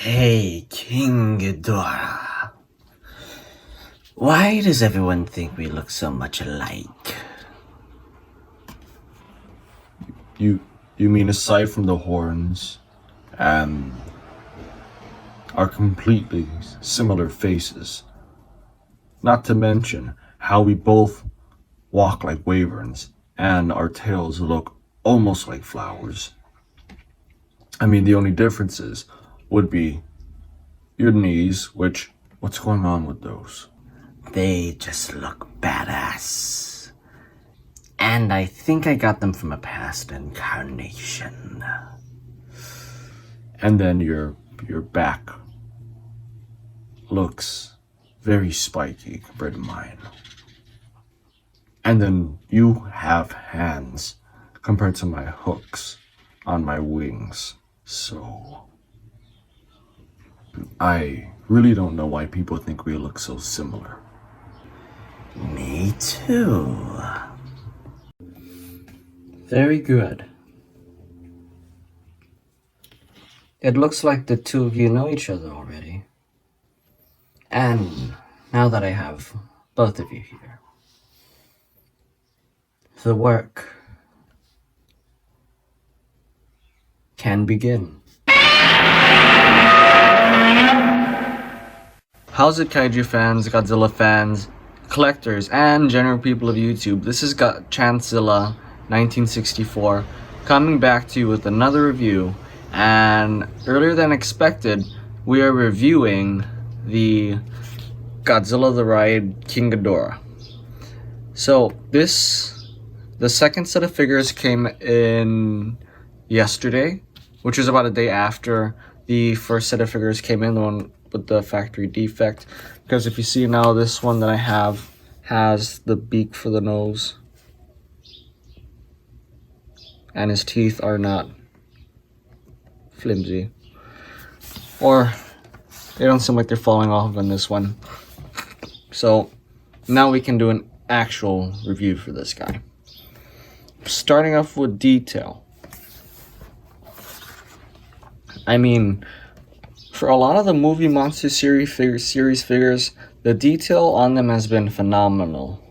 Hey, King Ghidorah. Why does everyone think we look so much alike? You mean aside from the horns and our completely similar faces? Not to mention how we both walk like wyverns and our tails look almost like flowers. I mean, the only differences would be your knees, which, what's going on with those? They just look badass. And I think I got them from a past incarnation. And then your back looks very spiky compared to mine. And then you have hands compared to my hooks on my wings. So I really don't know why people think we look so similar. Me too. Very good. It looks like the two of you know each other already. And now that I have both of you here, the work can begin. How's it, kaiju fans, Godzilla fans, collectors, and general people of YouTube? This is Chantzilla 1964 coming back to you with another review. And earlier than expected, we are reviewing the Godzilla the Ride King Ghidorah. So the second set of figures came in yesterday, which was about a day after the first set of figures came in, the one with the factory defect. Because if you see now, this one that I have has the beak for the nose, and his teeth are not flimsy, or they don't seem like they're falling off on this one. So now we can do an actual review for this guy. Starting off with detail. I mean, for a lot of the movie monster series figures, the detail on them has been phenomenal.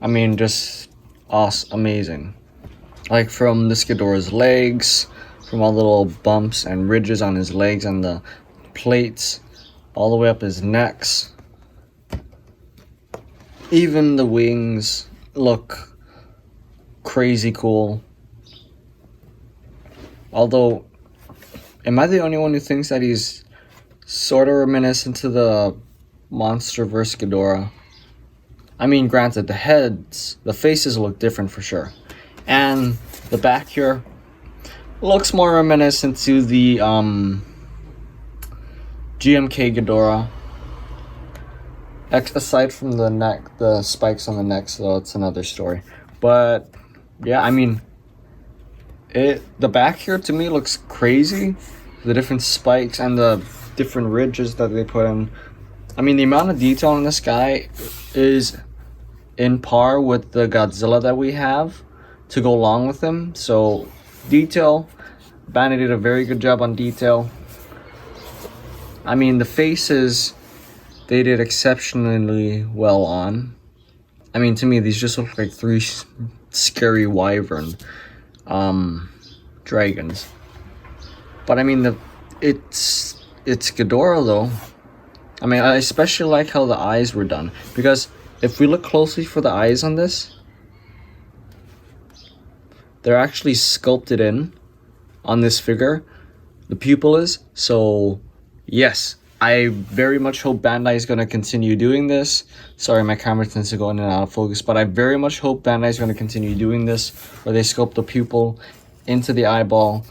I mean, just awesome, amazing. Like from this Ghidorah's legs, from all the little bumps and ridges on his legs and the plates, all the way up his necks. Even the wings look crazy cool. Although, am I the only one who thinks that he's sort of reminiscent to the Monsterverse Ghidorah? I mean, granted, the faces look different for sure. And the back here looks more reminiscent to the GMK Ghidorah. Aside from the neck, the spikes on the neck, so it's another story. But yeah, I mean, the back here to me looks crazy. The different spikes and the different ridges that they put in. I mean, the amount of detail on this guy is in par with the Godzilla that we have to go along with him. So detail, Bandai did a very good job on detail. I mean, the faces, they did exceptionally well on. I mean, to me, these just look like three scary wyvern dragons. But I mean, it's Ghidorah though. I mean, I especially like how the eyes were done, because if we look closely for the eyes on this, they're actually sculpted in on this figure. The pupil is. So yes, I very much hope Bandai is going to continue doing this. Sorry, my camera tends to go in and out of focus, but I very much hope Bandai is going to continue doing this, where they sculpt the pupil into the eyeball.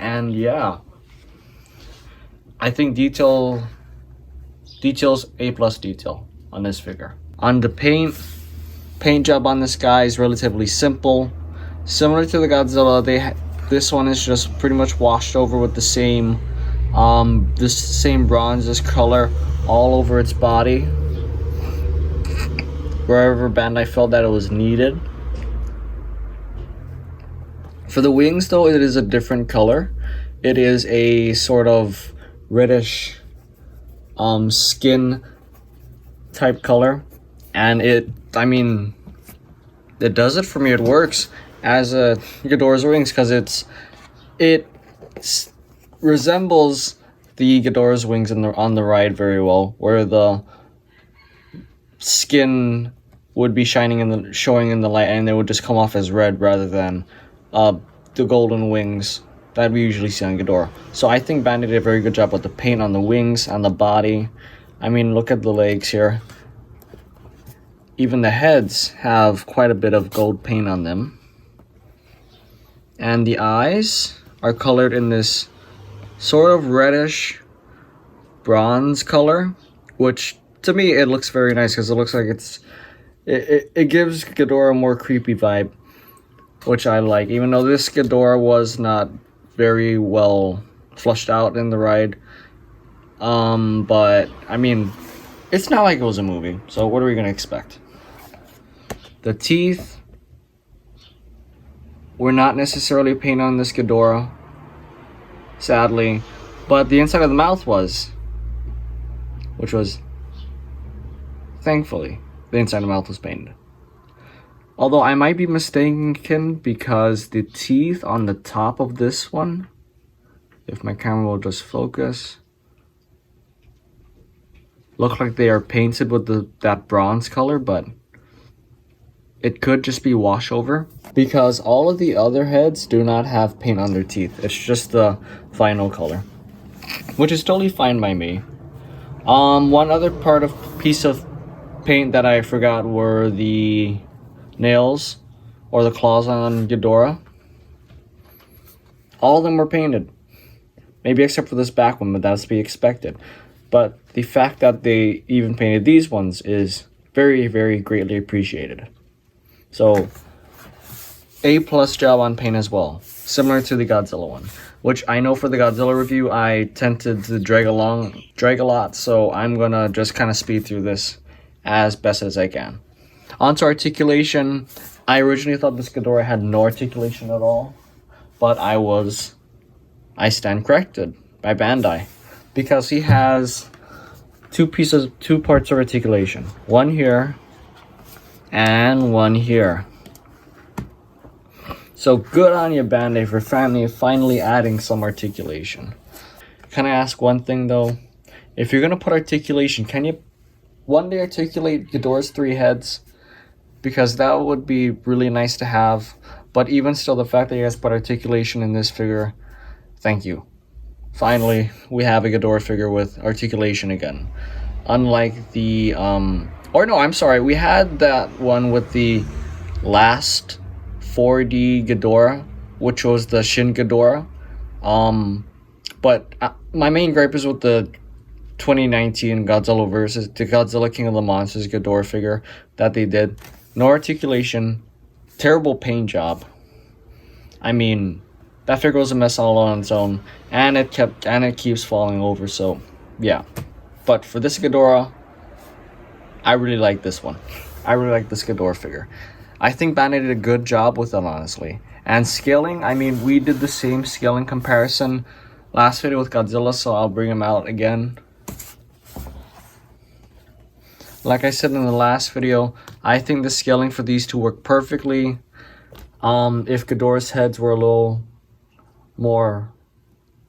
And yeah, I think detail's A+ detail on this figure. On the paint job on this guy is relatively simple. Similar to the Godzilla, this one is just pretty much washed over with the same bronze color all over its body, wherever Bandai felt that it was needed. For the wings though, it is a different color. It is a sort of reddish skin type color, and it does it for me. It works as a Ghidorah's wings because it resembles the Ghidorah's wings on the ride very well, where the skin would be showing in the light, and they would just come off as red rather than the golden wings that we usually see on Ghidorah. So I think Bandai did a very good job with the paint on the wings, on the body. I mean, look at the legs here. Even the heads have quite a bit of gold paint on them. And the eyes are colored in this sort of reddish bronze color, which to me it looks very nice because it looks like it gives Ghidorah a more creepy vibe, which I like, even though this Ghidorah was not very well flushed out in the ride. But I mean, it's not like it was a movie, so what are we gonna expect? The teeth were not necessarily painted on this Ghidorah, sadly, but the inside of the mouth was, which was, thankfully, the inside of the mouth was painted. Although I might be mistaken because the teeth on the top of this one, if my camera will just focus, look like they are painted with that bronze color, but it could just be wash over because all of the other heads do not have paint on their teeth. It's just the final color, which is totally fine by me. One other piece of paint that I forgot were the nails or the claws on Ghidorah. All of them were painted, maybe except for this back one, but that's to be expected. But the fact that they even painted these ones is very, very greatly appreciated. So, A+ job on paint as well, similar to the Godzilla one, which I know for the Godzilla review I tended to drag a lot, so I'm gonna just kind of speed through this as best as I can. On to articulation. I originally thought this Ghidorah had no articulation at all, but I stand corrected by Bandai, because he has two parts of articulation. One here and one here. So good on you, Bandai, for finally adding some articulation. Can I ask one thing though? If you're gonna put articulation, can you one day articulate Ghidorah's 3 heads? Because that would be really nice to have. But even still, the fact that you guys put articulation in this figure, thank you. Finally, we have a Ghidorah figure with articulation again. Unlike the we had that one with the last 4D Ghidorah, which was the Shin Ghidorah. But my main gripe is with the 2019 Godzilla versus the Godzilla King of the Monsters Ghidorah figure that they did. No articulation, terrible paint job. I mean, that figure was a mess all on its own, and it keeps falling over. So, yeah. But for this Ghidorah, I really like this one. I really like this Ghidorah figure. I think Bandai did a good job with it, honestly. And scaling, I mean, we did the same scaling comparison last video with Godzilla, so I'll bring him out again. Like I said in the last video, I think the scaling for these two work perfectly. If Ghidorah's heads were a little more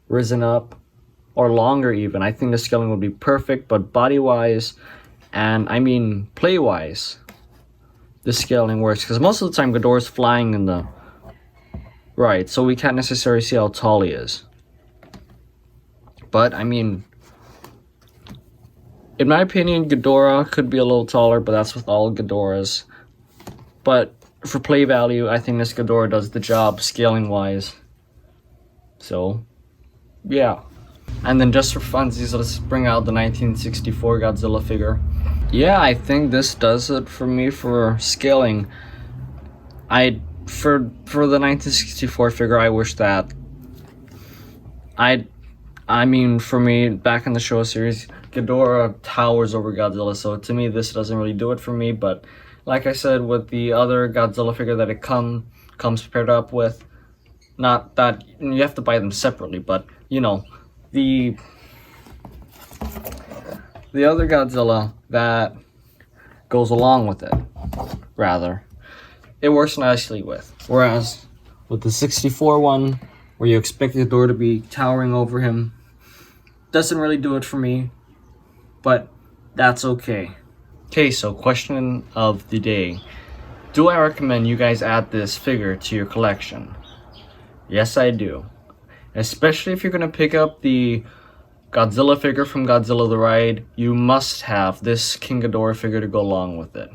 risen up or longer even, I think the scaling would be perfect. But body-wise and I mean play-wise, the scaling works because most of the time Ghidorah's flying in the right, so we can't necessarily see how tall he is. But I mean, in my opinion, Ghidorah could be a little taller, but that's with all Ghidorahs. But for play value, I think this Ghidorah does the job scaling-wise. So, yeah. And then just for funsies, let's bring out the 1964 Godzilla figure. Yeah, I think this does it for me for scaling. For the 1964 figure, I wish that I mean, for me, back in the Showa series, Ghidorah towers over Godzilla, so to me, this doesn't really do it for me. But like I said, with the other Godzilla figure that it comes paired up with, Not that you have to buy them separately, but you know, the other Godzilla that goes along with it, rather, it works nicely with. Whereas with the 64 one, where you expect the door to be towering over him, doesn't really do it for me, but that's okay. Okay, so question of the day. Do I recommend you guys add this figure to your collection? Yes, I do. Especially if you're going to pick up the Godzilla figure from Godzilla the Ride, you must have this King Ghidorah figure to go along with it.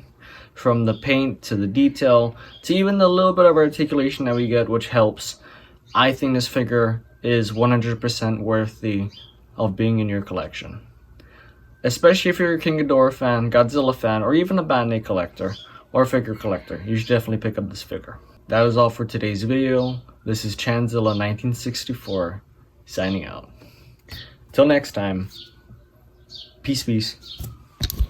From the paint to the detail to even the little bit of articulation that we get, which helps, I think this figure is 100% worthy of being in your collection. Especially if you're a King Ghidorah fan, Godzilla fan, or even a Bandai collector or figure collector, you should definitely pick up this figure. That is all for today's video. This is Chanzilla 1964 signing out. Till next time, peace.